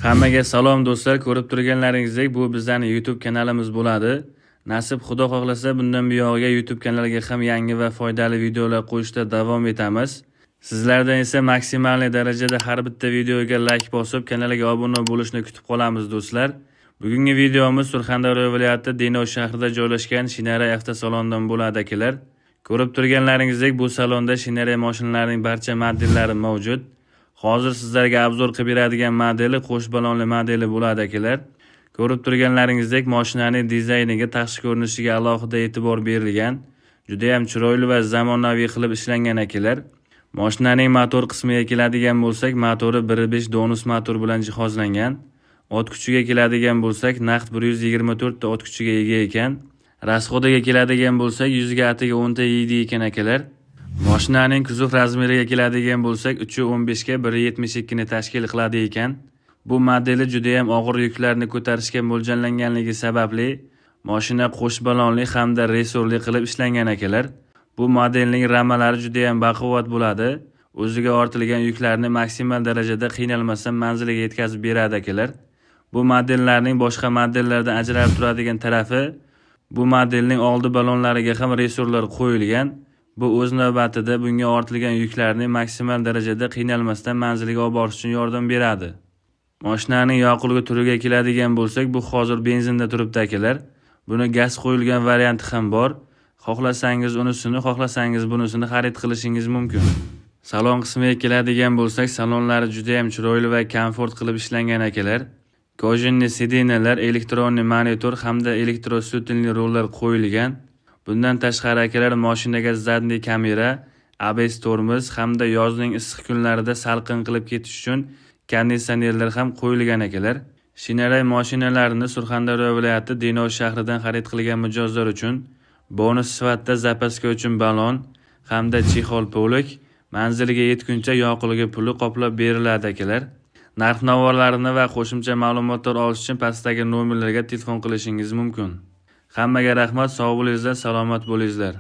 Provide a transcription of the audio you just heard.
Hammaga salom do'stlar, ko'rib turganlaringizdek bu bizning YouTube kanalimiz bo'ladi. Nasib Xudo xohlasa bundan buyog'iga YouTube kanaliga ham yangi va foydali videolar qo'yishda davom etamiz. Sizlardan esa maksimal darajada har bitta videoga like bosib, kanaliga obuna bo'lishni kutib qolamiz do'stlar. Bugungi videomiz Surxondaryo viloyati Denov shahrida joylashgan Shinare avtosalondan bo'ladi akalar. Ko'rib turganlaringizdek bu salonda Shinare mashinalarining barcha modellari mavjud. Hozir sizlarga obzor qilib beradigan modeli qo'sh balonli modeli bo'ladi akalar. Ko'rib turganlaringizdek mashinaning dizayniga, tashqi ko'rinishiga alohida e'tibor berilgan. Juda ham chiroyli va zamonaviy qilib ishlangan akalar. Mashinaning motor qismiga keladigan bo'lsak, motori 1.5 Donus motor bilan jihozlangan. Ot kuchiga keladigan bo'lsak, naqd 124 ta ot kuchiga ega ekan. Rasxodiga keladigan bo'lsak, 100 ga atiga 10 ta yeydi ekan akalar. Mashinaning kuzov razmeriga keladigan bo'lsak, 3.15 ga 1.72 ni tashkil qiladi ekan. Bu modeli juda ham og'ir yuklarni ko'tarishga mo'ljallanganligi sababli mashina qo'sh balonli hamda resorli qilib ishlangan akalar. Bu modelning ramalari juda ham baquvvat bo'ladi. O'ziga ortilgan yuklarni maksimal darajada qiynalmasdan manziliga yetkazib beradi akalar. Bu modellarning boshqa modellardan ajralib turadigan tarafi, bu modelning oldi balonlariga ham resorlar qo'yilgan. Bu o'z navbatida bunga ortilgan yuklarni maksimal darajada qiynalmasdan manziliga olib borish uchun yordam beradi. Mashinaning yoqilg'i turiga keladigan bo'lsak, bu hozir benzinda turibdi akalar. Buni gaz qo'yilgan varianti ham bor. Xohlasangiz unisini, xohlasangiz bunisini xarid qilishingiz mumkin. Salon qismiga keladigan bo'lsak, salonlari juda ham chiroyli va komfort qilib ishlangan akalar. Kojinli sidenalar, elektronli monitor hamda elektrosvetilli rollar qo'yilgan. Bundan tashqari akalar mashinaga zadniy kamera, ABS tormoz hamda yozning issiq kunlarida salqin qilib ketish uchun konditsionerlar ham qo'yilgan akalar. Shinare mashinalarini Surxondaryo viloyati Denov shahridan xarid qilgan mijozlar uchun bonus sifatida zapaska uchun balon hamda chexol polik manziliga yetguncha yoqilg'i puli qoplab beriladi akalar. Narx-navolarni va qo'shimcha ma'lumotlar olish uchun pastdagi nomerlarga telefon qilishingiz mumkin. Hammaga rahmat, sog' bo'linglar, salomat bo'linglar.